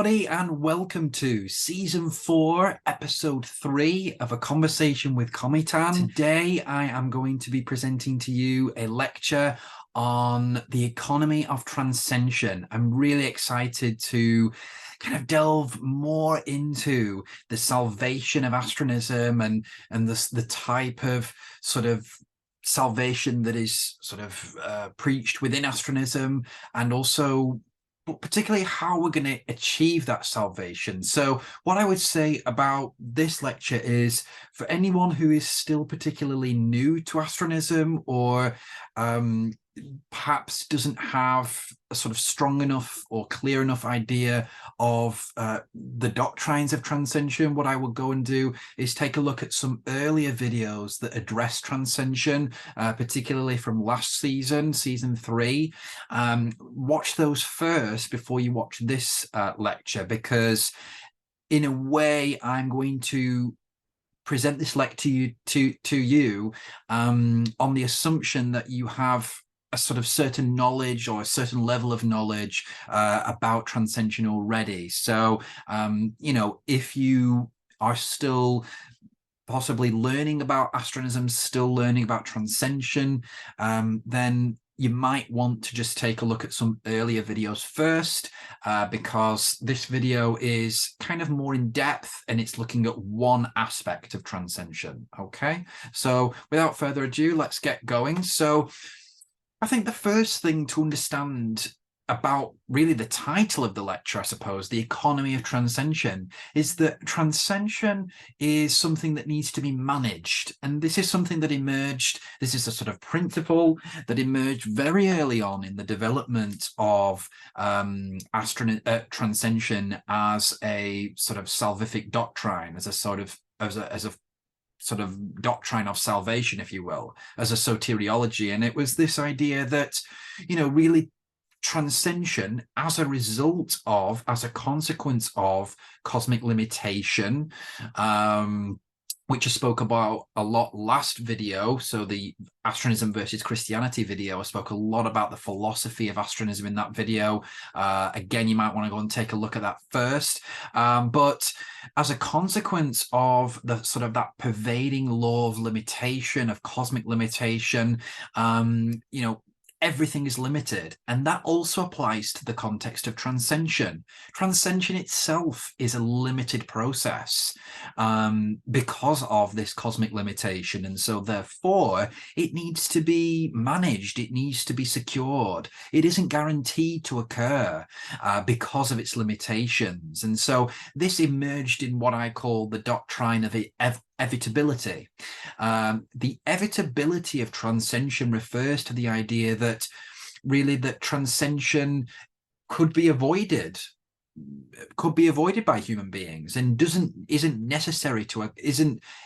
everybody, and welcome to Season 4, Episode 3 of A Conversation with Cometan. Today, I am going to be presenting to you a lecture on the Economy of Transcension. I'm really excited to kind of delve more into the salvation of Astronism and the type of sort of salvation that is sort of preached within Astronism, and also but particularly how we're going to achieve that salvation. So what I would say about this lecture is, for anyone who is still particularly new to Astronism, or perhaps doesn't have a sort of strong enough or clear enough idea of the doctrines of transcension, what I will go and do is take a look at some earlier videos that address transcension, particularly from last season, Season 3. Watch those first before you watch this lecture, because in a way I'm going to present this lecture to you on the assumption that you have a sort of certain knowledge or a certain level of knowledge about transcension already. So, if you are still possibly learning about Astronism, still learning about transcension, then you might want to just take a look at some earlier videos first, because this video is kind of more in depth and it's looking at one aspect of transcension. Okay, so without further ado, let's get going. So I think the first thing to understand about really the title of the lecture, I suppose, the Economy of Transcension, is that transcension is something that needs to be managed. And this is something that emerged, this is a sort of principle that emerged very early on in the development of transcension as a sort of salvific doctrine, as a sort of doctrine of salvation, if you will, as a soteriology. And it was this idea that, really transcension as a result of, as a consequence of cosmic limitation, which I spoke about a lot last video. So the Astronism versus Christianity video, I spoke a lot about the philosophy of Astronism in that video. Again, you might want to go and take a look at that first. But as a consequence of the sort of that pervading law of limitation, of cosmic limitation, everything is limited. And that also applies to the context of transcension. Transcension itself is a limited process because of this cosmic limitation. And so therefore, it needs to be managed. It needs to be secured. It isn't guaranteed to occur because of its limitations. And so this emerged in what I call the doctrine of evitability. The evitability of transcension refers to the idea that really that transcension could be avoided by human beings, and isn't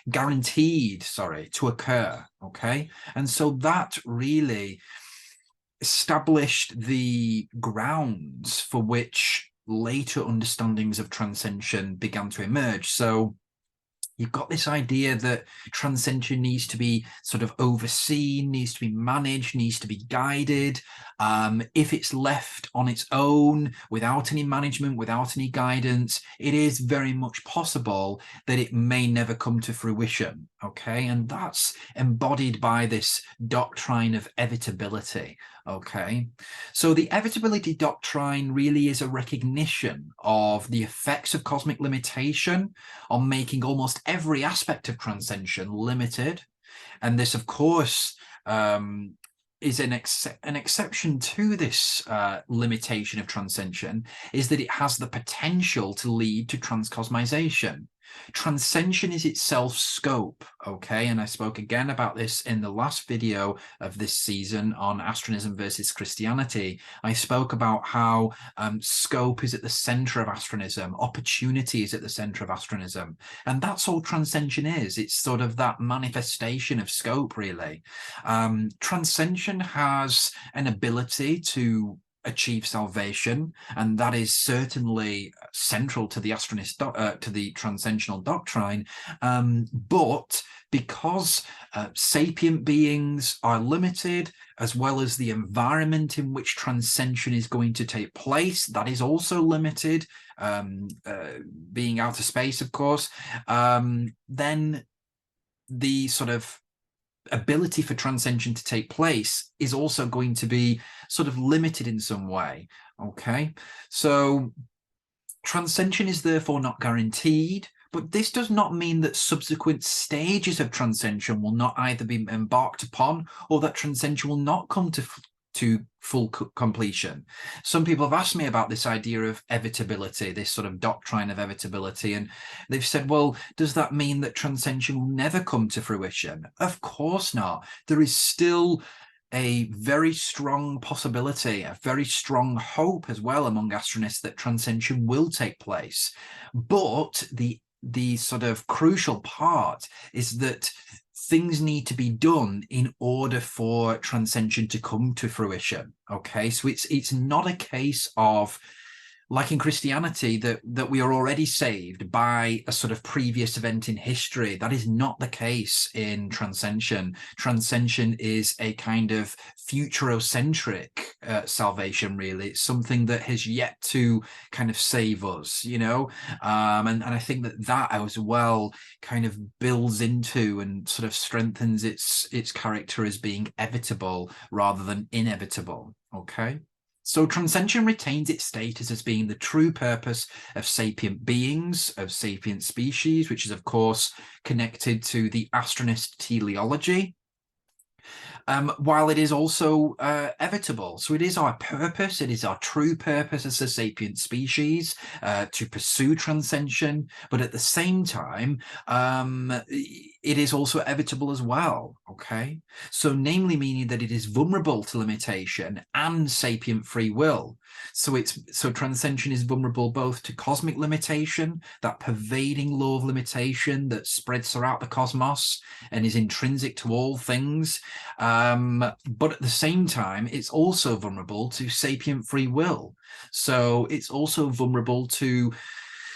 guaranteed to occur. Okay, and so that really established the grounds for which later understandings of transcension began to emerge. So you've got this idea that transcension needs to be sort of overseen, needs to be managed, needs to be guided. If it's left on its own, without any management, without any guidance, it is very much possible that it may never come to fruition. Okay, and that's embodied by this doctrine of evitability. Okay, so the evitability doctrine really is a recognition of the effects of cosmic limitation on making almost every aspect of transcension limited. And this, of course, is an exception to this limitation of transcension, is that it has the potential to lead to transcosmization. Transcension is itself scope, okay? And I spoke again about this in the last video of this season on Astronism versus Christianity. I spoke about how scope is at the center of Astronism, opportunity is at the center of Astronism, and that's all transcension is. It's sort of that manifestation of scope, really. Transcension has an ability to achieve salvation, and that is certainly central to the to the transcensional doctrine. But because sapient beings are limited, as well as the environment in which transcension is going to take place, that is also limited, being outer space, of course, then the sort of ability for transcension to take place is also going to be sort of limited in some way. Okay, so transcension is therefore not guaranteed, but this does not mean that subsequent stages of transcension will not either be embarked upon, or that transcension will not come to full completion. Some people have asked me about this idea of evitability, this sort of doctrine of evitability, and they've said, well, does that mean that transcension will never come to fruition? Of course not. There is still a very strong possibility, a very strong hope as well among astronists that transcension will take place. But the sort of crucial part is that things need to be done in order for transcension to come to fruition. Okay, so it's not a case of, like in Christianity, that we are already saved by a sort of previous event in history. That is not the case in transcension. Transcension is a kind of futurocentric salvation, really. It's something that has yet to kind of save us, you know? And I think that as well kind of builds into and sort of strengthens its character as being evitable rather than inevitable, okay? So transcension retains its status as being the true purpose of sapient beings, of sapient species, which is, of course, connected to the Astronist teleology, while it is also evitable. So it is our purpose, it is our true purpose as a sapient species to pursue transcension, but at the same time, it is also evitable as well, okay? So namely meaning that it is vulnerable to limitation and sapient free will. So transcension is vulnerable both to cosmic limitation, that pervading law of limitation that spreads throughout the cosmos and is intrinsic to all things, but at the same time, it's also vulnerable to sapient free will. So it's also vulnerable to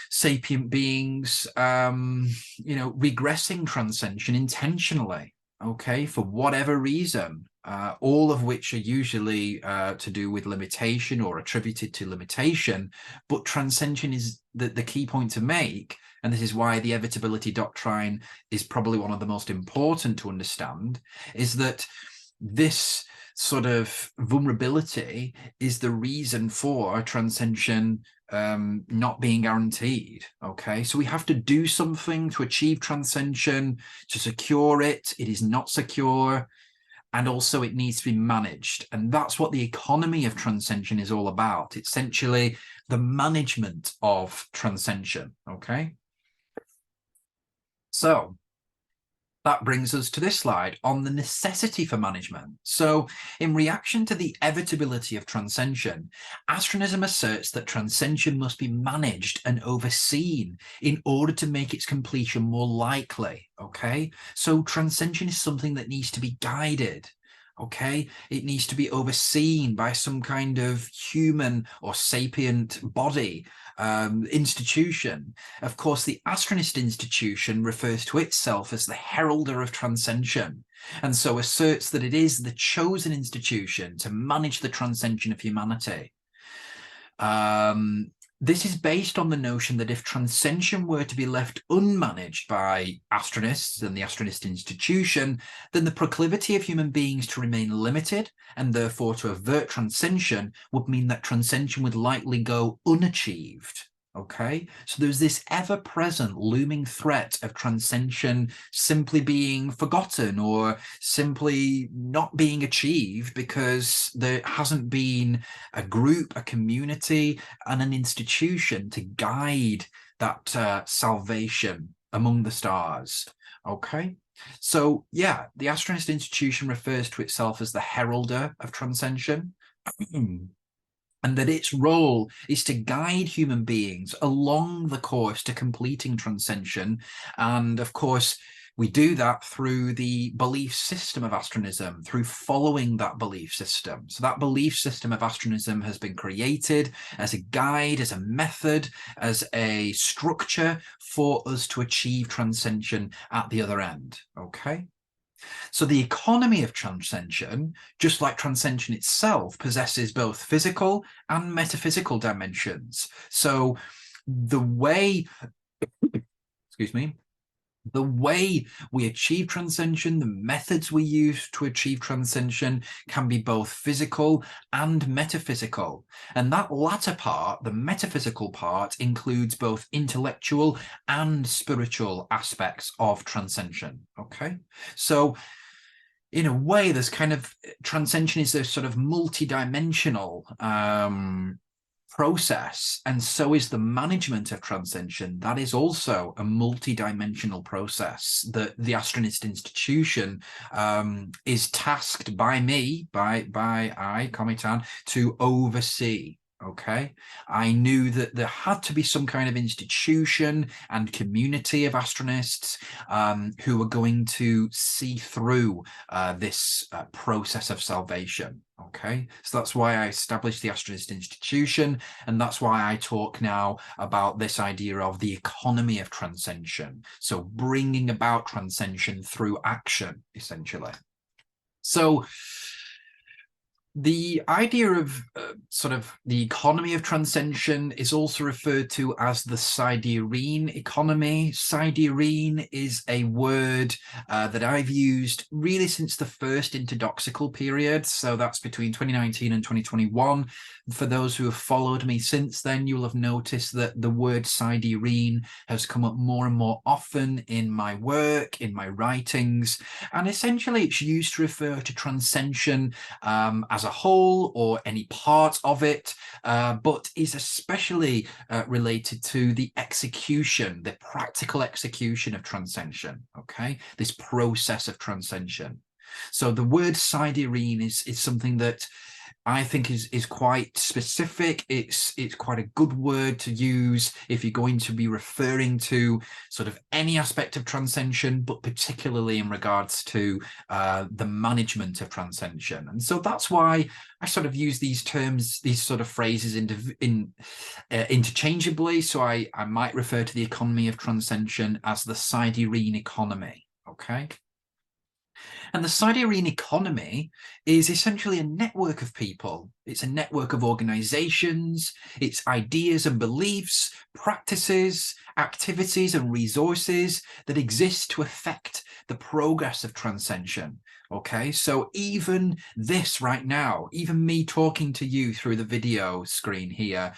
sapient beings, regressing transcension intentionally, okay, for whatever reason, all of which are usually to do with limitation or attributed to limitation. But transcension is the key point to make, and this is why the evitability doctrine is probably one of the most important to understand, is that this sort of vulnerability is the reason for transcension not being guaranteed. Okay, so we have to do something to achieve transcension, to secure it. It is not secure, and also it needs to be managed. And that's what the economy of transcension is all about. Essentially, the management of transcension. Okay, so that brings us to this slide on the necessity for management. So in reaction to the evitability of transcension, Astronism asserts that transcension must be managed and overseen in order to make its completion more likely, okay? So transcension is something that needs to be guided, okay? It needs to be overseen by some kind of human or sapient body, institution. Of course, the Astronist Institution refers to itself as the heralder of transcension, and so asserts that it is the chosen institution to manage the transcension of humanity. This is based on the notion that if transcension were to be left unmanaged by astronists and the Astronist Institution, then the proclivity of human beings to remain limited and therefore to avert transcension would mean that transcension would likely go unachieved. Okay, so there's this ever-present looming threat of transcension simply being forgotten or simply not being achieved because there hasn't been a group, a community, and an institution to guide that salvation among the stars. Okay, so yeah, the Astronist Institution refers to itself as the heralder of transcension. And that its role is to guide human beings along the course to completing transcension. And of course, We do that through the belief system of Astronism, through following that belief system. So that belief system of Astronism has been created as a guide, as a method, as a structure for us to achieve transcension at the other end, okay? So the economy of transcension, just like transcension itself, possesses both physical and metaphysical dimensions. So the way, excuse me, the way we achieve transcension, the methods we use to achieve transcension can be both physical and metaphysical. And that latter part, the metaphysical part, includes both intellectual and spiritual aspects of transcension, okay? So in a way, there's kind of, transcension is a sort of multi-dimensional process, and so is the management of transcension. That is also a multi-dimensional process that the Astronist Institution is tasked by me, by Cometan, to oversee. Okay, I knew that there had to be some kind of institution and community of astronists who were going to see through this process of salvation. Okay, so that's why I established the Astronist Institution, and that's why I talk now about this idea of the economy of transcension. So bringing about transcension through action, essentially. So the idea of sort of the economy of transcension is also referred to as the Siderine Economy. Siderine is a word that I've used really since the first interdoxical period. So that's between 2019 and 2021. For those who have followed me since then, you'll have noticed that the word Siderine has come up more and more often in my work, in my writings, and essentially it's used to refer to transcension as a whole or any part of it, but is especially related to the execution, the practical execution of transcension, okay? This process of transcension. So the word Siderine is something that I think is quite specific. It's quite a good word to use if you're going to be referring to sort of any aspect of transcension, but particularly in regards to the management of transcension. And so that's why I sort of use these terms, these sort of phrases interchangeably. So I might refer to the economy of transcension as the Siderine Economy, okay? And the Siderine Economy is essentially a network of people. It's a network of organizations, it's ideas and beliefs, practices, activities and resources that exist to affect the progress of transcension. Okay, so even this right now, even me talking to you through the video screen here,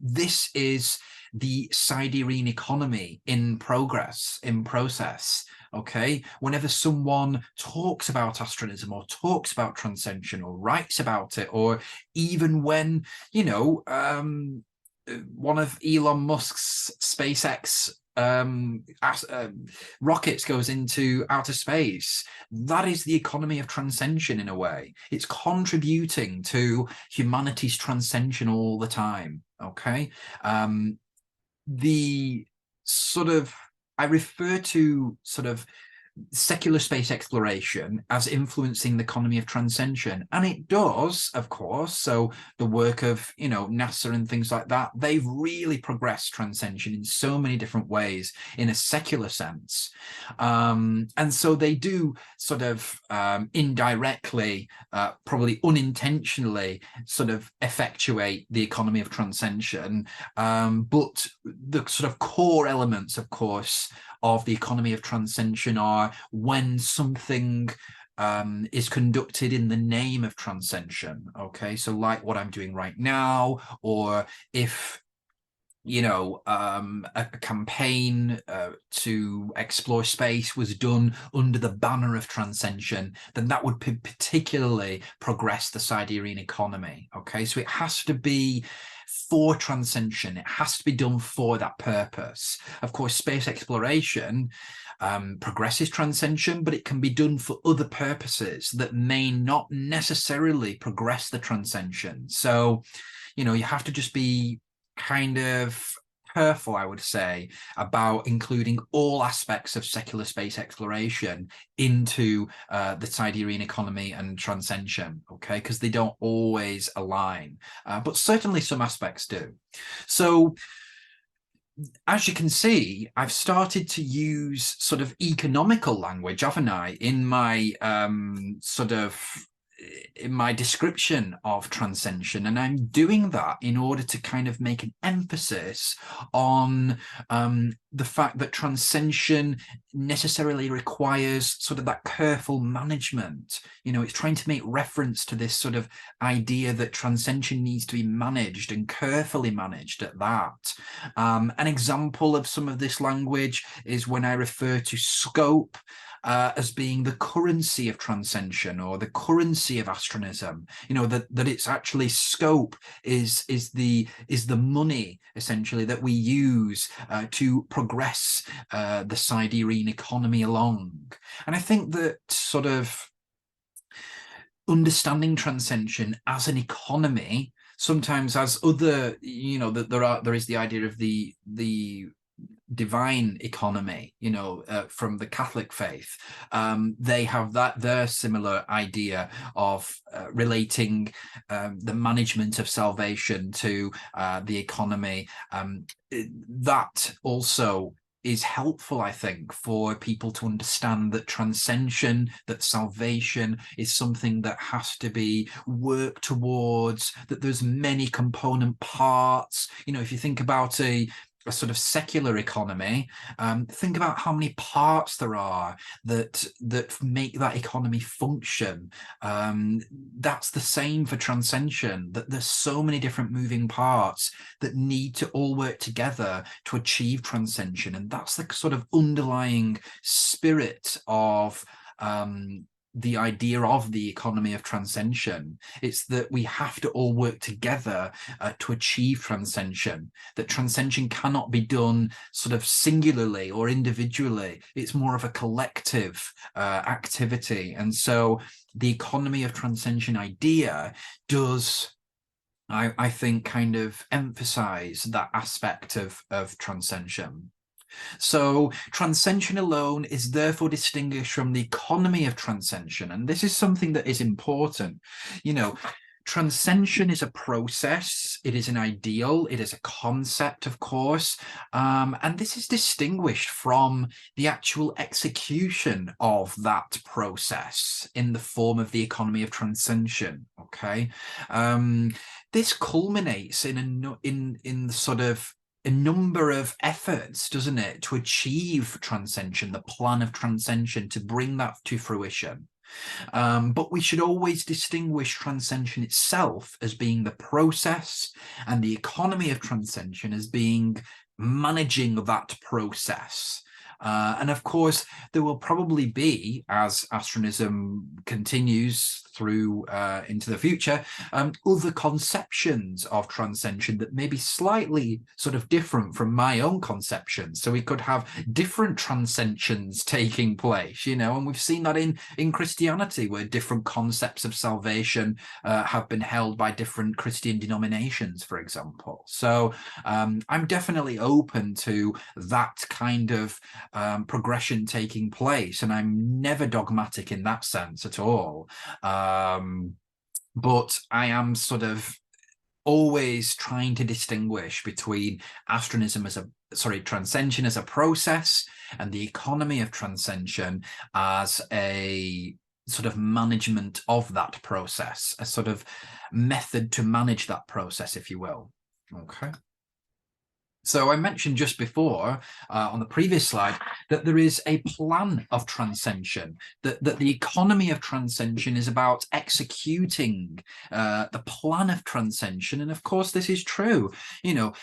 this is the Siderine Economy in progress, in process. Okay, whenever someone talks about astronism or talks about transcension or writes about it, or even when, you know, one of Elon Musk's SpaceX rockets goes into outer space, that is the economy of transcension in a way. It's contributing to humanity's transcension all the time, okay? The sort of, I refer to sort of secular space exploration as influencing the economy of transcension, and it does, of course. So the work of, you know, NASA and things like that, they've really progressed transcension in so many different ways in a secular sense, and so they do sort of indirectly, probably unintentionally, sort of effectuate the economy of transcension, but the sort of core elements, of course, of the economy of transcension are when something is conducted in the name of transcension, okay? So like what I'm doing right now, or if, you know, a campaign to explore space was done under the banner of transcension, then that would particularly progress the Siderine Economy, okay? So it has to be for transcension. It has to be done for that purpose. Of course, space exploration progresses transcension, but it can be done for other purposes that may not necessarily progress the transcension. So, you know, you have to just be kind of careful, I would say, about including all aspects of secular space exploration into the Siderine economy and transcension, okay, because they don't always align, but certainly some aspects do. So as you can see, I've started to use sort of economical language, haven't I, in my in my description of transcension, and I'm doing that in order to kind of make an emphasis on the fact that transcension necessarily requires sort of that careful management. You know, it's trying to make reference to this sort of idea that transcension needs to be managed and carefully managed at that. An example of some of this language is when I refer to scope as being the currency of transcension, or the currency of Astronism. You know, that it's actually scope is the money essentially that we use to progress the Siderine economy along. And I think that sort of understanding transcension as an economy sometimes has other, you know, that there is the idea of the divine economy, you know, from the Catholic faith. They have their similar idea of relating the management of salvation to the economy. That also is helpful, I think, for people to understand that transcension, that salvation is something that has to be worked towards, that there's many component parts. You know, if you think about a sort of secular economy, think about how many parts there are that make that economy function. That's the same for transcension, that there's so many different moving parts that need to all work together to achieve transcension. And that's the sort of underlying spirit of the idea of the economy of transcension. It's that we have to all work together to achieve transcension, that transcension cannot be done sort of singularly or individually. It's more of a collective activity. And so the economy of transcension idea does, I think, kind of emphasize that aspect of transcension. So transcension alone is therefore distinguished from the economy of transcension. And this is something that is important. You know, transcension is a process, it is an ideal, it is a concept, of course, and this is distinguished from the actual execution of that process in the form of the economy of transcension, okay? This culminates in sort of a number of efforts, doesn't it, to achieve transcension, the plan of transcension, to bring that to fruition. But we should always distinguish transcension itself as being the process, and the economy of transcension as being managing that process. And of course, there will probably be, as Astronism continues through into the future, other conceptions of transcension that may be slightly sort of different from my own conception. So we could have different transcensions taking place, you know, and we've seen that in Christianity, where different concepts of salvation have been held by different Christian denominations, for example. So I'm definitely open to that kind of progression taking place, and I'm never dogmatic in that sense at all. But I am sort of always trying to distinguish between Astronism as transcension as a process, and the economy of transcension as a sort of management of that process, a sort of method to manage that process, if you will. Okay. So I mentioned just before on the previous slide that there is a plan of transcension, that the economy of transcension is about executing the plan of transcension. And of course, this is true. You know,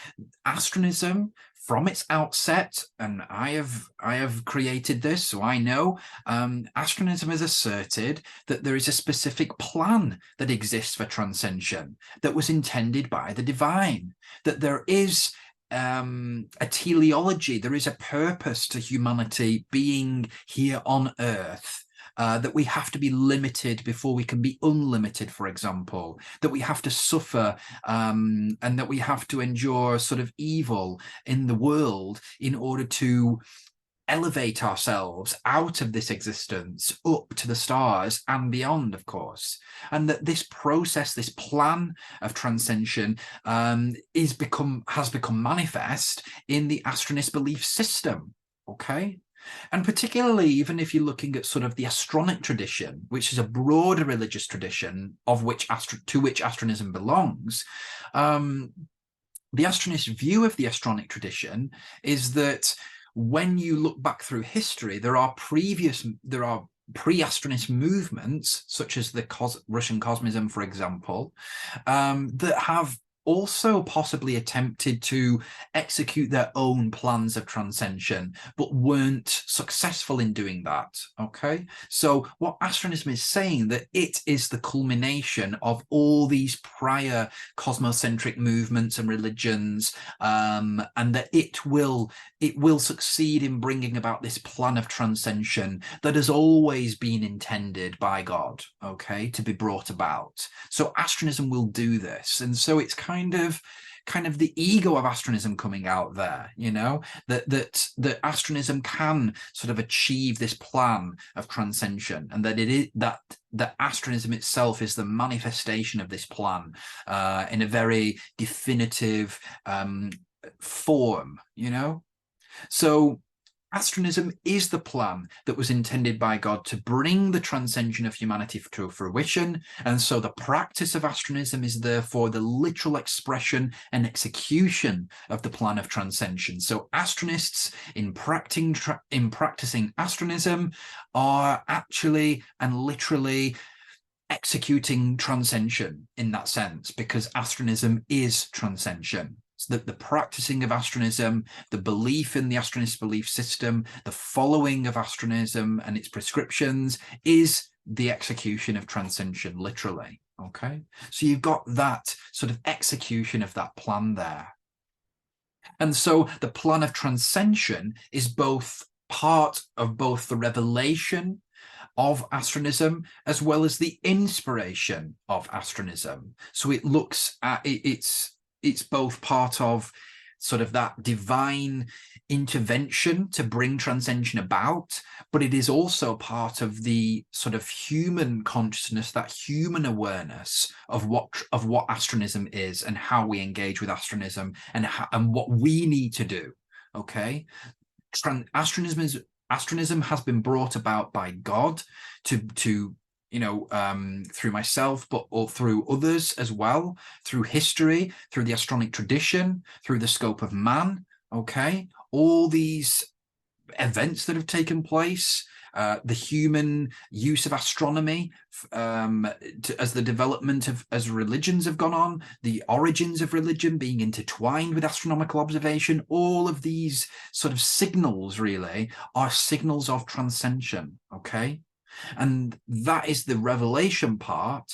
Astronism, from its outset, and I have created this, so I know, Astronism has asserted that there is a specific plan that exists for transcension that was intended by the divine, that there is a teleology, there is a purpose to humanity being here on Earth, that we have to be limited before we can be unlimited, for example, that we have to suffer and that we have to endure sort of evil in the world in order to elevate ourselves out of this existence up to the stars and beyond, of course, and that this process, this plan of transcension, has become manifest in the Astronist belief system. Okay. And particularly, even if you're looking at sort of the Astronic tradition, which is a broader religious tradition of which to which Astronism belongs, the Astronist view of the Astronic tradition is that when you look back through history, there are pre-Astronist movements, such as the Russian Cosmism, for example, that have also possibly attempted to execute their own plans of transcension, but weren't successful in doing that. Okay, so what Astronism is saying, that it is the culmination of all these prior cosmocentric movements and religions, and that it will succeed in bringing about this plan of transcension that has always been intended by God, okay, to be brought about. So Astronism will do this, and so it's kind of the ego of Astronism coming out there, you know, that Astronism can sort of achieve this plan of transcension, and that it is that Astronism itself is the manifestation of this plan in a very definitive form, you know. So Astronism is the plan that was intended by God to bring the transcension of humanity to fruition, and so the practice of Astronism is therefore the literal expression and execution of the plan of transcension. So Astronists, in practicing Astronism, are actually and literally executing transcension in that sense, because Astronism is transcension. So that the practicing of Astronism, the belief in the Astronist belief system, the following of Astronism and its prescriptions is the execution of transcension, literally. Okay, so you've got that sort of execution of that plan there. And so the plan of transcension is both part of both the revelation of Astronism as well as the inspiration of Astronism. So it looks at it's both part of sort of that divine intervention to bring transcension about, but it is also part of the sort of human consciousness, that human awareness of what Astronism is and how we engage with Astronism and what we need to do. Okay, Astronism has been brought about by God to you know, through myself, but or through others as well, through history, through the Astronic tradition, through the scope of man. Okay, all these events that have taken place, the human use of astronomy as the development of, as religions have gone on, the origins of religion being intertwined with astronomical observation, all of these sort of signals really are signals of transcension. Okay, and that is the revelation part.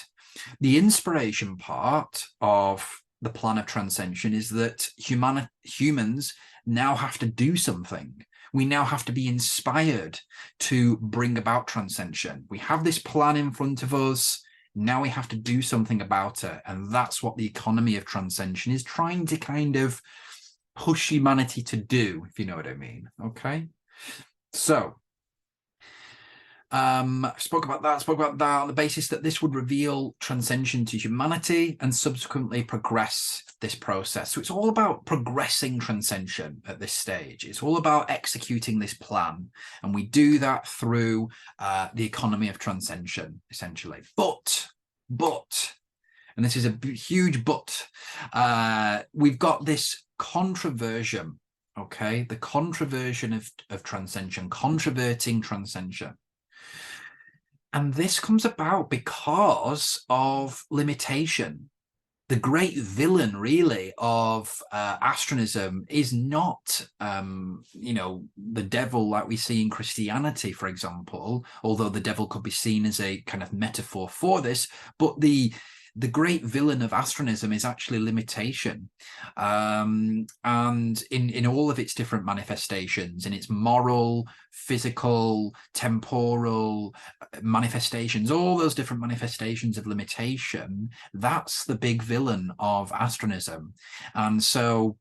The inspiration part of the plan of transcension is that humans now have to do something. We now have to be inspired to bring about transcension. We have this plan in front of us. Now we have to do something about it. And that's what the economy of transcension is trying to kind of push humanity to do, if you know what I mean. Okay. So spoke about that on the basis that this would reveal transcension to humanity and subsequently progress this process. So it's all about progressing transcension at this stage. It's all about executing this plan, and we do that through the economy of transcension, essentially. But, and this is a huge but, we've got this controversion, okay? The controversion of transcension, controverting transcension. And this comes about because of limitation. The great villain, really, of Astronism is not, you know, the devil like we see in Christianity, for example, although the devil could be seen as a kind of metaphor for this, but the the great villain of Astronism is actually limitation, and in all of its different manifestations, in its moral, physical, temporal manifestations, all those different manifestations of limitation, that's the big villain of Astronism. And so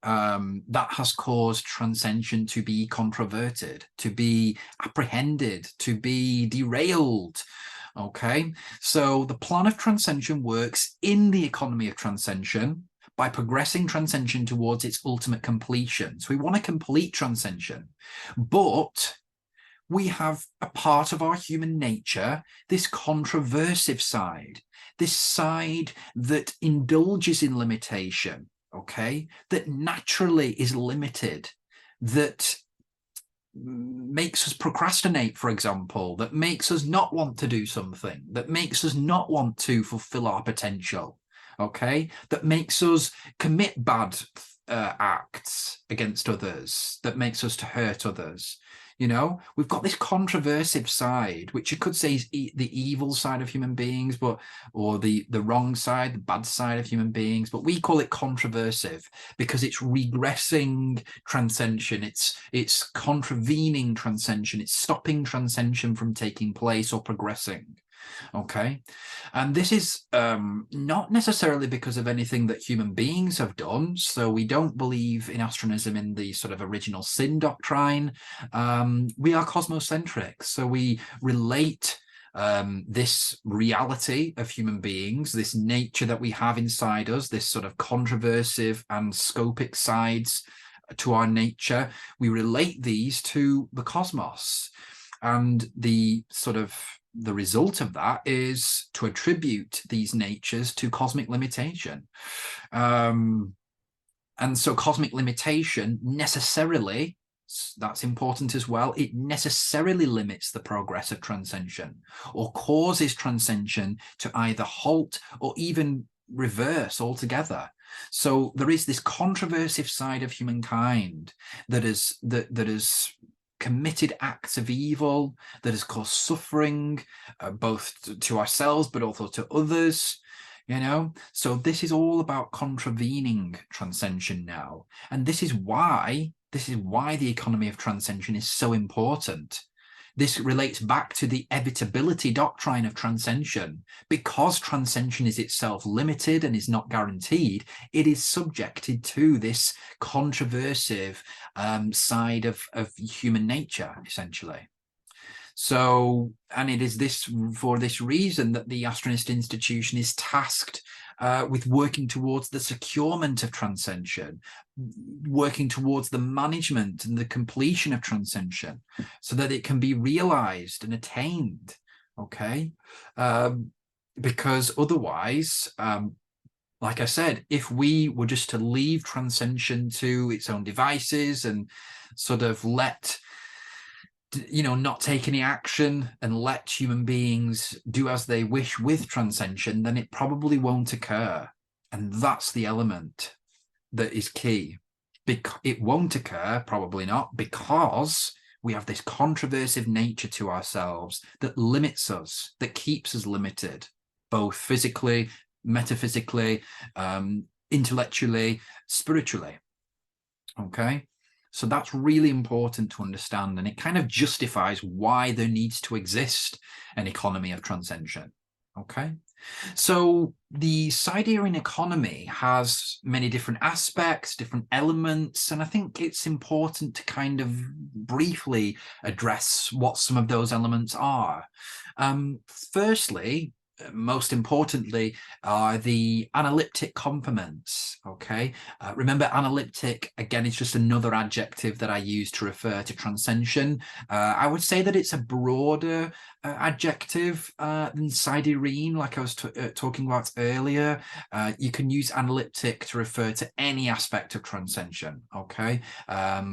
that has caused transcension to be controverted, to be apprehended, to be derailed. Okay, so the plan of transcension works in the economy of transcension by progressing transcension towards its ultimate completion. So we want to complete transcension, but we have a part of our human nature, this controversive side, this side that indulges in limitation, okay, that naturally is limited, that makes us procrastinate, for example, that makes us not want to do something, that makes us not want to fulfill our potential, okay, that makes us commit bad acts against others, that makes us to hurt others. You know, we've got this controversive side, which you could say is the evil side of human beings, but or the wrong side, the bad side of human beings. But we call it controversive because it's regressing transcension, it's contravening transcension, it's stopping transcension from taking place or progressing. Okay, and this is not necessarily because of anything that human beings have done. So we don't believe in Astronism in the sort of original sin doctrine. We are cosmocentric, so we relate this reality of human beings, this nature that we have inside us, this sort of controversive and scopic sides to our nature. We relate these to the cosmos, and the sort of the result of that is to attribute these natures to cosmic limitation. And so cosmic limitation necessarily, that's important as well, it necessarily limits the progress of transcension or causes transcension to either halt or even reverse altogether. So there is this controversive side of humankind that is committed acts of evil, that has caused suffering, both to ourselves but also to others, you know. So this is all about contravening transcension now, and this is why the economy of transcension is so important. This relates back to the evitability doctrine of transcension. Because transcension is itself limited and is not guaranteed, it is subjected to this controversive side of human nature, essentially. So, and it is this for this reason that the Astronist Institution is tasked with working towards the securement of transcension, working towards the management and the completion of transcension, so that it can be realized and attained. Okay, because otherwise, like I said, if we were just to leave transcension to its own devices and sort of let, you know, not take any action and let human beings do as they wish with transcension, then it probably won't occur. And that's the element that is key. It won't occur, probably not, because we have this controversive nature to ourselves that limits us, that keeps us limited, both physically, metaphysically, intellectually, spiritually. Okay? So that's really important to understand, and it kind of justifies why there needs to exist an economy of transcension. Okay, so the Siderine economy has many different aspects, different elements, and I think it's important to kind of briefly address what some of those elements are. Firstly, most importantly, are the analyptic complements. Okay, remember, analyptic again is just another adjective that I use to refer to transcension. I would say that it's a broader adjective than Siderine, like I was talking about earlier. You can use analyptic to refer to any aspect of transcension. Okay,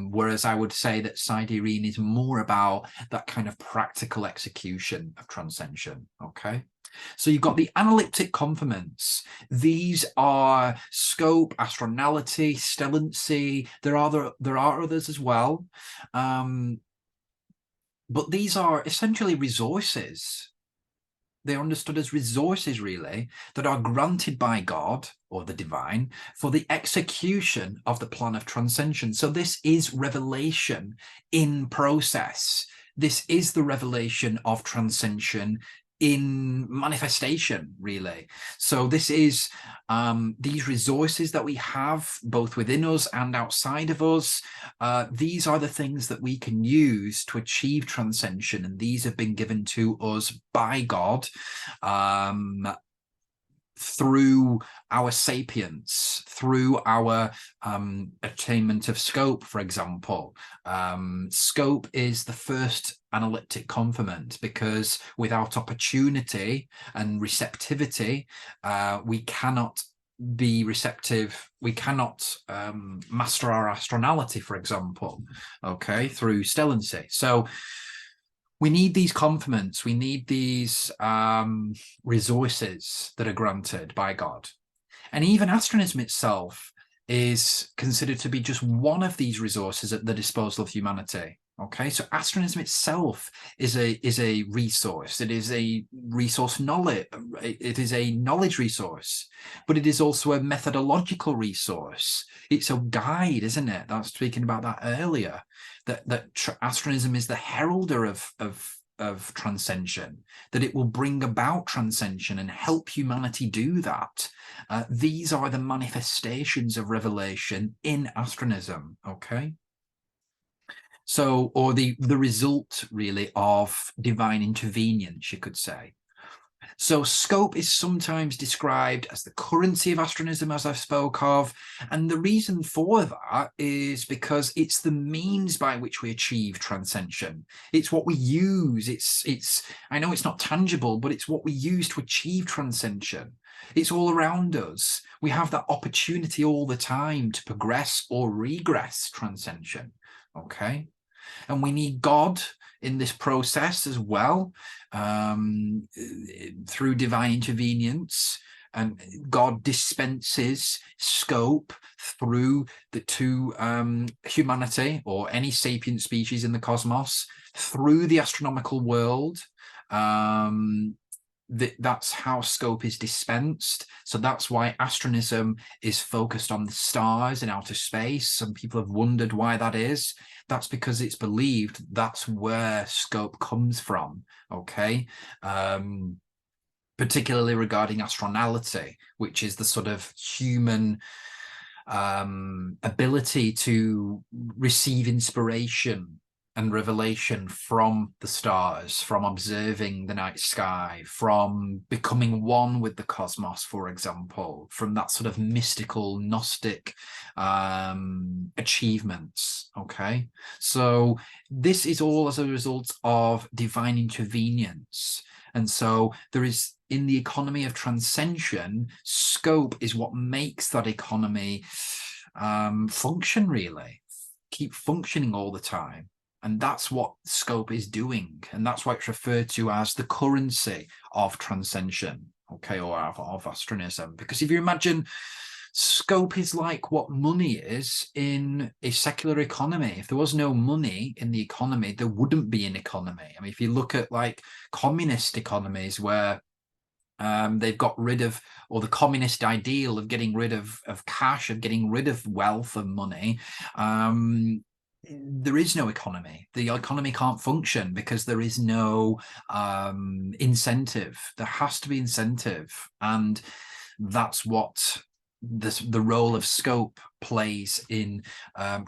whereas I would say that Siderine is more about that kind of practical execution of transcension. Okay. So you've got the analyptic complements. These are scope, astronality, stellancy. There are others as well. But these are essentially resources. They're understood as resources, really, that are granted by God or the divine for the execution of the plan of transcension. So this is revelation in process. This is the revelation of transcension in manifestation, really. So this is these resources that we have both within us and outside of us. These are the things that we can use to achieve transcension, and these have been given to us by God through our sapience, through our attainment of scope, for example. Scope is the first analyptic complement, because without opportunity and receptivity, we cannot be receptive. We cannot master our astronality, for example, okay, through stellancy. So we need these complements. We need these resources that are granted by God. And even astronism itself is considered to be just one of these resources at the disposal of humanity. Okay, so astronism itself is a resource. It is a resource knowledge. It is a knowledge resource, but it is also a methodological resource. It's a guide, isn't it? I was speaking about that earlier. That astronism is the heralder of transcension, that it will bring about transcension and help humanity do that. These are the manifestations of revelation in astronism, okay? So, or the result, really, of divine intervenience, you could say. So scope is sometimes described as the currency of astronism, as I spoke of. And the reason for that is because it's the means by which we achieve transcension. It's what we use. It's I know it's not tangible, but it's what we use to achieve transcension. It's all around us. We have that opportunity all the time to progress or regress transcension. Okay. And we need God in this process as well, through divine intervenience. And God dispenses scope through to humanity or any sapient species in the cosmos, through the astronomical world. That's how scope is dispensed. So that's why astronism is focused on the stars in outer space. Some people have wondered why that is. That's because it's believed that's where scope comes from, okay? Particularly regarding astronality, which is the sort of human ability to receive inspiration and revelation from the stars, from observing the night sky, from becoming one with the cosmos, for example, from that sort of mystical, Gnostic achievements, okay? So this is all as a result of divine intervenience. And so there is, in the economy of transcension, scope is what makes that economy function, really, keep functioning all the time. And that's what scope is doing. And that's why it's referred to as the currency of transcension, okay, or of astronism. Because if you imagine, scope is like what money is in a secular economy. If there was no money in the economy, there wouldn't be an economy. I mean, if you look at like communist economies where they've got rid of, or the communist ideal of getting rid of cash, of getting rid of wealth and money, there is no economy. The economy can't function because there is no incentive. There has to be incentive, and that's what the role of scope plays in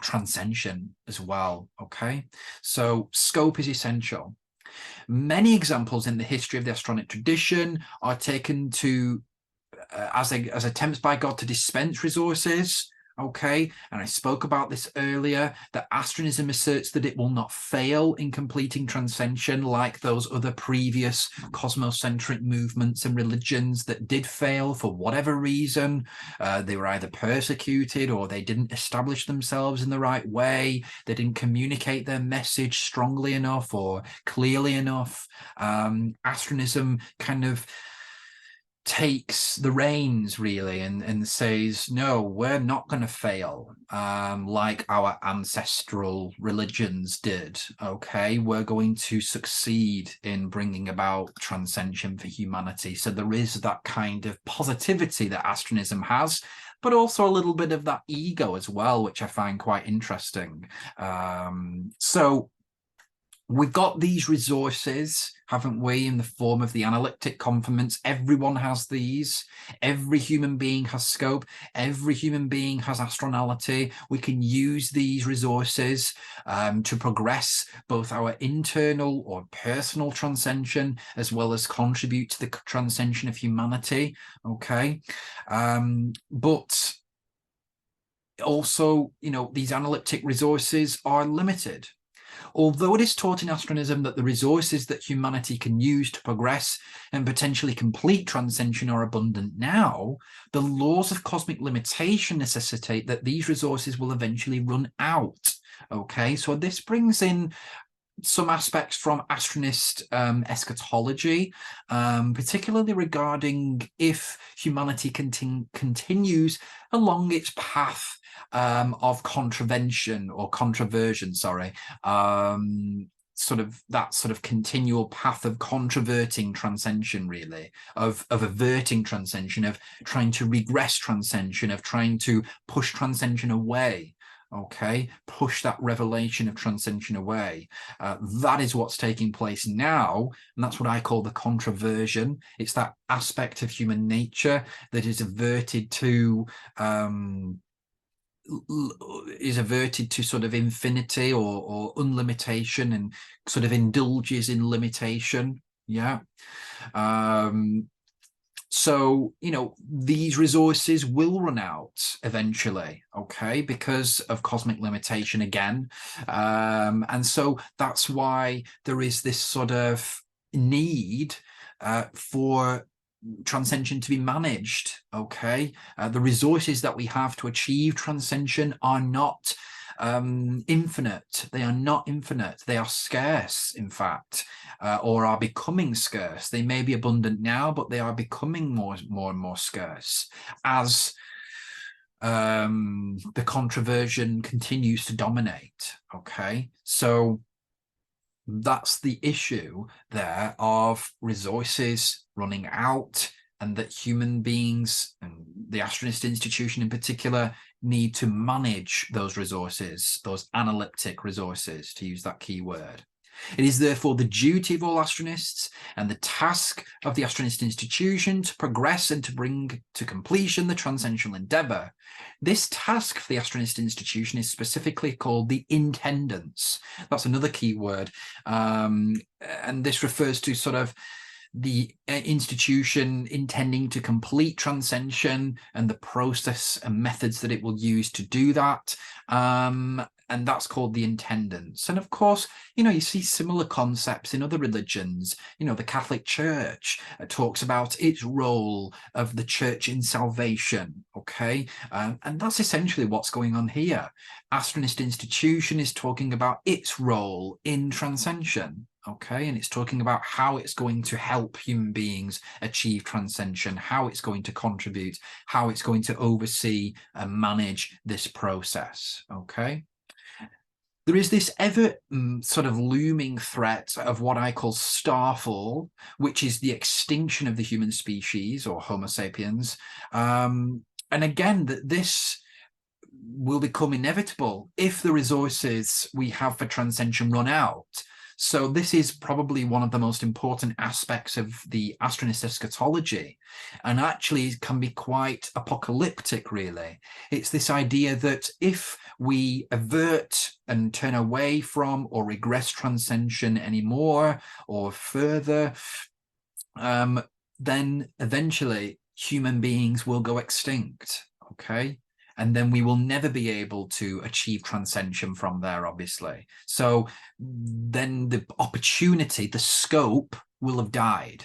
transcension as well. Okay, so scope is essential. Many examples in the history of the Astronic tradition are taken to as attempts by God to dispense resources. Okay, and I spoke about this earlier, that astronism asserts that it will not fail in completing transcension like those other previous cosmocentric movements and religions that did fail for whatever reason. They were either persecuted, or they didn't establish themselves in the right way. They didn't communicate their message strongly enough or clearly enough. Astronism kind of takes the reins really and says, no, we're not going to fail like our ancestral religions did. Okay, we're going to succeed in bringing about transcension for humanity. So there is that kind of positivity that Astronism has, but also a little bit of that ego as well, which I find quite interesting. So we've got these resources, haven't we, in the form of the analyptic conformants. Everyone has these. Every human being has scope. Every human being has astronality. We can use these resources to progress both our internal or personal transcension, as well as contribute to the transcension of humanity. Okay. But also, you know, these analyptic resources are limited. Although it is taught in Astronism that the resources that humanity can use to progress and potentially complete transcension are abundant now, the laws of cosmic limitation necessitate that these resources will eventually run out. Okay, so this brings in some aspects from Astronist eschatology, particularly regarding if humanity continues along its path of contravention or controversion, sorry, sort of continual path of controverting transcension, really, of averting transcension, of trying to regress transcension, of trying to push transcension away. Okay, push that revelation of transcension away. That is what's taking place now, and that's what I call the controversion. It's that aspect of human nature that is averted to sort of infinity or unlimitation, and sort of indulges in limitation. Yeah. So, you know, these resources will run out eventually, okay, because of cosmic limitation again. And so that's why there is this sort of need for transcension to be managed, okay? The resources that we have to achieve transcension are not infinite. They are not infinite. They are scarce, in fact, or are becoming scarce. They may be abundant now, but they are becoming more and more scarce as the controversion continues to dominate. Okay, so that's the issue there of resources running out, and that human beings, and the Astronist Institution in particular, need to manage those resources, those analyptic resources, to use that key word. It is therefore the duty of all astronists and the task of the Astronist Institution to progress and to bring to completion the transcendental endeavour. This task for the Astronist Institution is specifically called the intendance. That's another key word. And this refers to sort of the institution intending to complete transcension and the process and methods that it will use to do that. And that's called the intendance. And of course, you know, you see similar concepts in other religions. You know, the Catholic Church talks about its role of the church in salvation, okay? And that's essentially what's going on here. Astronist Institution is talking about its role in transcension, okay? And it's talking about how it's going to help human beings achieve transcension, how it's going to contribute, how it's going to oversee and manage this process, okay? There is this ever sort of looming threat of what I call starfall, which is the extinction of the human species, or Homo sapiens. And again, that this will become inevitable if the resources we have for transcension run out. So this is probably one of the most important aspects of the Astronist eschatology, and actually can be quite apocalyptic, really. It's this idea that if we avert and turn away from or regress transcension anymore or further, then eventually human beings will go extinct, okay? And then we will never be able to achieve transcension from there, obviously. So then the opportunity, the scope will have died,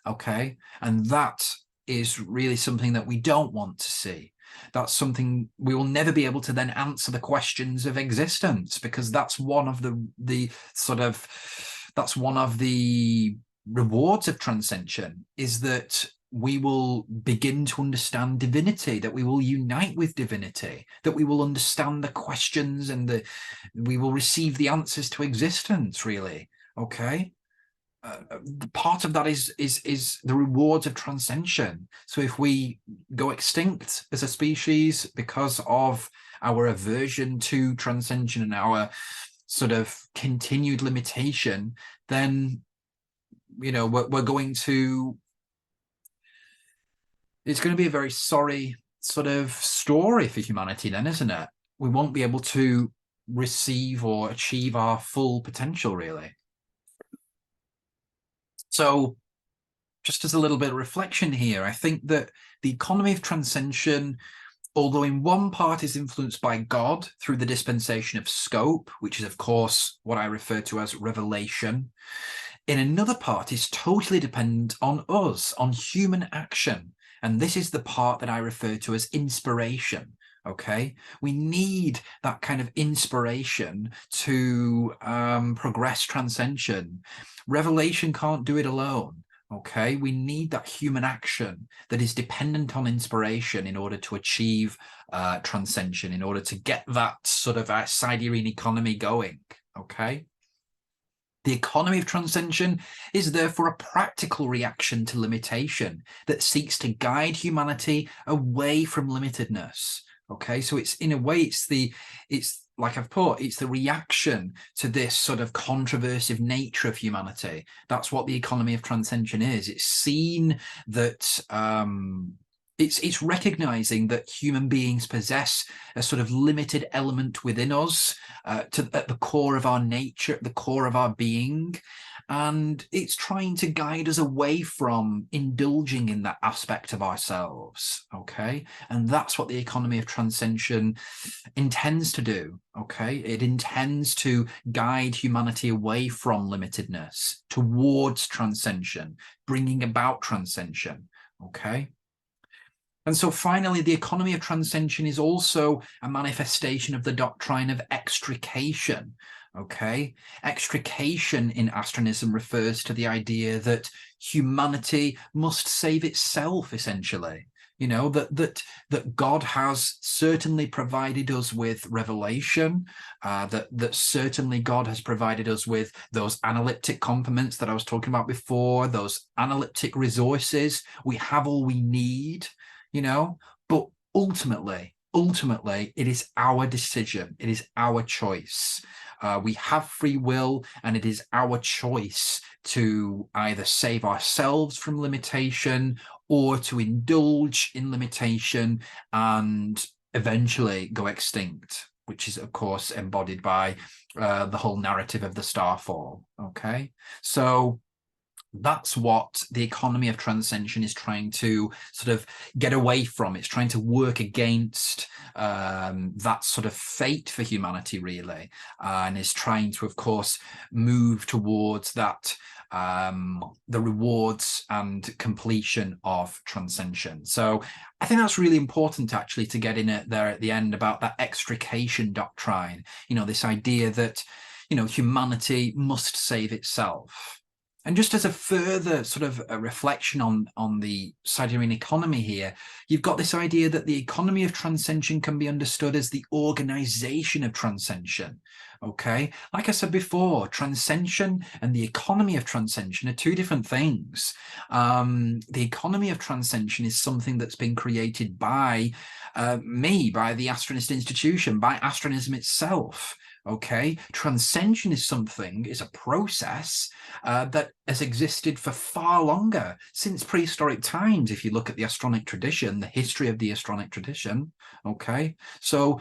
okay? And that is really something that we don't want to see. That's something we will never be able to then answer the questions of existence, because that's one of the rewards of transcension, is that we will begin to understand divinity, that we will unite with divinity, that we will understand the questions and we will receive the answers to existence, really. Okay. Part of that is the rewards of transcension. So if we go extinct as a species because of our aversion to transcension and our sort of continued limitation, then, you know, we're going to, it's going to be a very sorry sort of story for humanity then, isn't it? We won't be able to receive or achieve our full potential, really. So just as a little bit of reflection here, I think that the economy of transcension, although in one part is influenced by God through the dispensation of scope, which is, of course, what I refer to as revelation, in another part is totally dependent on us, on human action. And this is the part that I refer to as inspiration. Okay, we need that kind of inspiration to progress transcension. Revelation can't do it alone. Okay, we need that human action that is dependent on inspiration in order to achieve transcension, in order to get that sort of Siderine economy going. Okay. The economy of transcension is therefore a practical reaction to limitation that seeks to guide humanity away from limitedness. Okay, so it's, in a way, it's like I've put, it's the reaction to this sort of controversive nature of humanity. That's what the economy of transcension is. It's seen that it's recognizing that human beings possess a sort of limited element within us, at the core of our nature, at the core of our being. And it's trying to guide us away from indulging in that aspect of ourselves, okay? And that's what the economy of transcension intends to do, okay? It intends to guide humanity away from limitedness towards transcension, bringing about transcension, okay? And so finally, the economy of transcension is also a manifestation of the doctrine of extrication. Okay, extrication in Astronism refers to the idea that humanity must save itself, essentially. You know, that God has certainly provided us with revelation, that certainly God has provided us with those analyptic complements that I was talking about before, those analyptic resources. We have all we need, you know, but ultimately, it is our decision. It is our choice. We have free will, and it is our choice to either save ourselves from limitation or to indulge in limitation and eventually go extinct, which is, of course, embodied by the whole narrative of the starfall. Okay, so that's what the economy of transcension is trying to sort of get away from. It's trying to work against that sort of fate for humanity, really, and is trying to, of course, move towards that, the rewards and completion of transcension. So I think that's really important, actually, to get in it there at the end about that extrication doctrine, you know, this idea that, you know, humanity must save itself. And just as a further sort of a reflection on the Siderine economy here, you've got this idea that the economy of transcension can be understood as the organization of transcension. Okay, like I said before, transcension and the economy of transcension are two different things. The economy of transcension is something that's been created by by the Astronist Institution, by Astronism itself. Okay, transcension is a process that has existed for far longer, since prehistoric times. If you look at the Astronic tradition, the history of the Astronic tradition, okay, so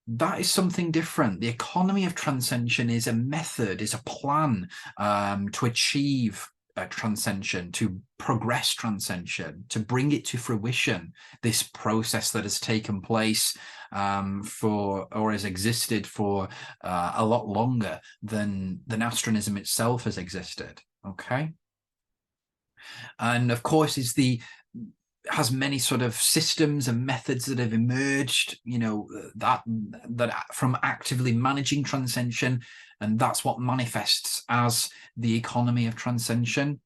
that is something different. The economy of transcension is a method, is a plan to achieve transcension, to progress transcension, to bring it to fruition, this process that has taken place or has existed for a lot longer than Astronism itself has existed. Okay, and of course has many sort of systems and methods that have emerged, you know, that from actively managing transcension, and that's what manifests as the economy of transcension.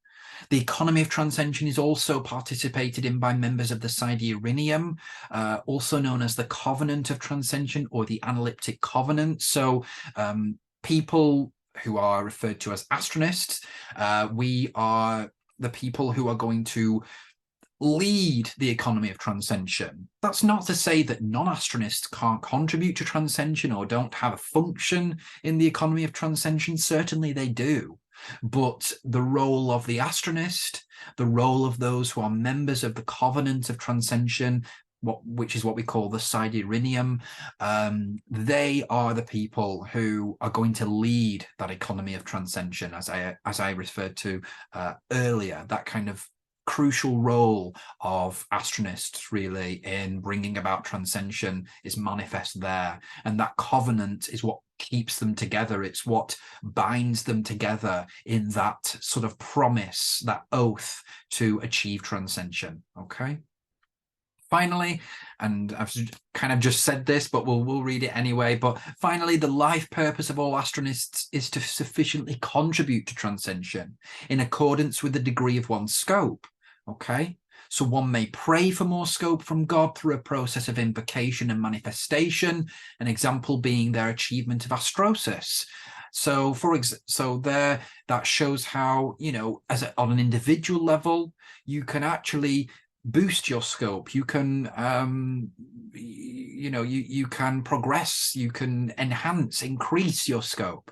The Economy of Transcension is also participated in by members of the Siderine, also known as the Covenant of Transcension or the Analyptic Covenant. So people who are referred to as astronists, we are the people who are going to lead the economy of transcension. That's not to say that non-astronists can't contribute to transcension or don't have a function in the economy of transcension. Certainly they do. But the role of the astronist, the role of those who are members of the Covenant of Transcension, which is what we call the Siderine, they are the people who are going to lead that economy of transcension, as I referred to earlier, that kind of crucial role of astronists really in bringing about transcension is manifest there, and that covenant is what keeps them together. It's what binds them together in that sort of promise, that oath to achieve transcension. Okay. Finally, and I've kind of just said this, but we'll read it anyway, but finally, the life purpose of all astronists is to sufficiently contribute to transcension in accordance with the degree of one's scope. Okay, so one may pray for more scope from God through a process of invocation and manifestation, an example being their achievement of astrosis. So there, that shows how, you know, on an individual level, you can actually boost your scope. You can, you can progress, you can enhance, increase your scope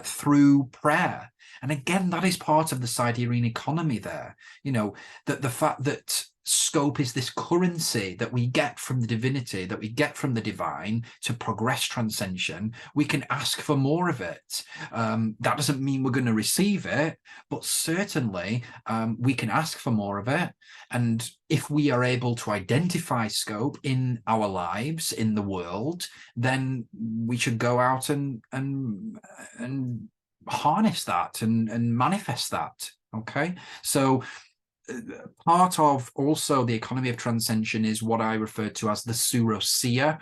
through prayer. And again, that is part of the Siderine economy there, you know, that the fact that scope is this currency that we get from the divinity, that we get from the divine to progress transcension. We can ask for more of it. That doesn't mean we're going to receive it, but certainly we can ask for more of it. And if we are able to identify scope in our lives, in the world, then we should go out and harness that and manifest that. Okay, so part of also the economy of transcension is what I refer to as the Surosia,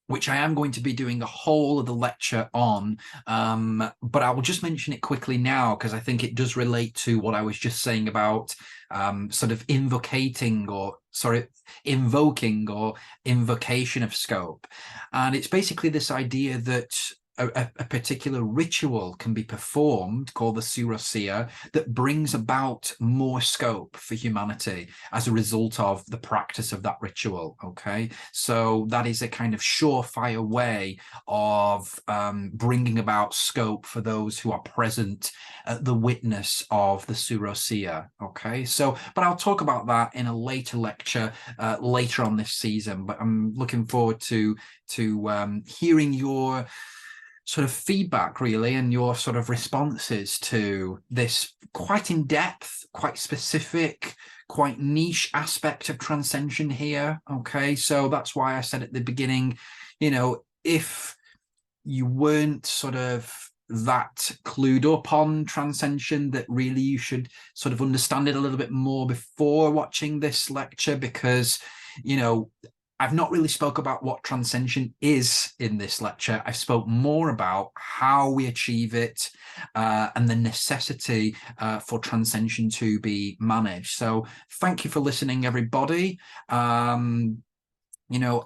which I am going to be doing a whole of the lecture on, but I will just mention it quickly now because I think it does relate to what I was just saying about sort of invoking or invocation of scope. And it's basically this idea that a particular ritual can be performed called the Surosia that brings about more scope for humanity as a result of the practice of that ritual. Okay, so that is a kind of surefire way of bringing about scope for those who are present at the witness of the Surosia. Okay, so but I'll talk about that in a later lecture later on this season, but I'm looking forward to hearing your sort of feedback really and your sort of responses to this quite in-depth, quite specific, quite niche aspect of transcension here. Okay, so that's why I said at the beginning, you know, if you weren't sort of that clued up on transcension, that really you should sort of understand it a little bit more before watching this lecture, because, you know, I've not really spoke about what transcension is in this lecture. I spoke more about how we achieve it and the necessity for transcension to be managed. So thank you for listening, everybody. You know,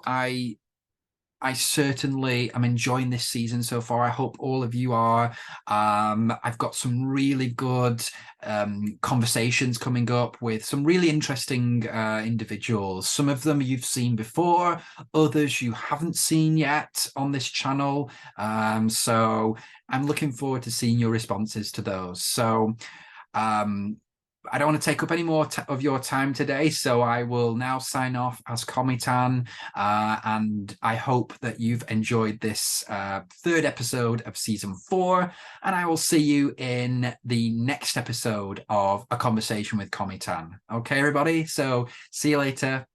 I certainly am enjoying this season so far. I hope all of you are. I've got some really good conversations coming up with some really interesting individuals. Some of them you've seen before, others you haven't seen yet on this channel. So I'm looking forward to seeing your responses to those. So I don't want to take up any more of your time today, so I will now sign off as Cometan, and I hope that you've enjoyed this third episode of season 4, and I will see you in the next episode of A Conversation with Cometan. Okay, everybody, so see you later.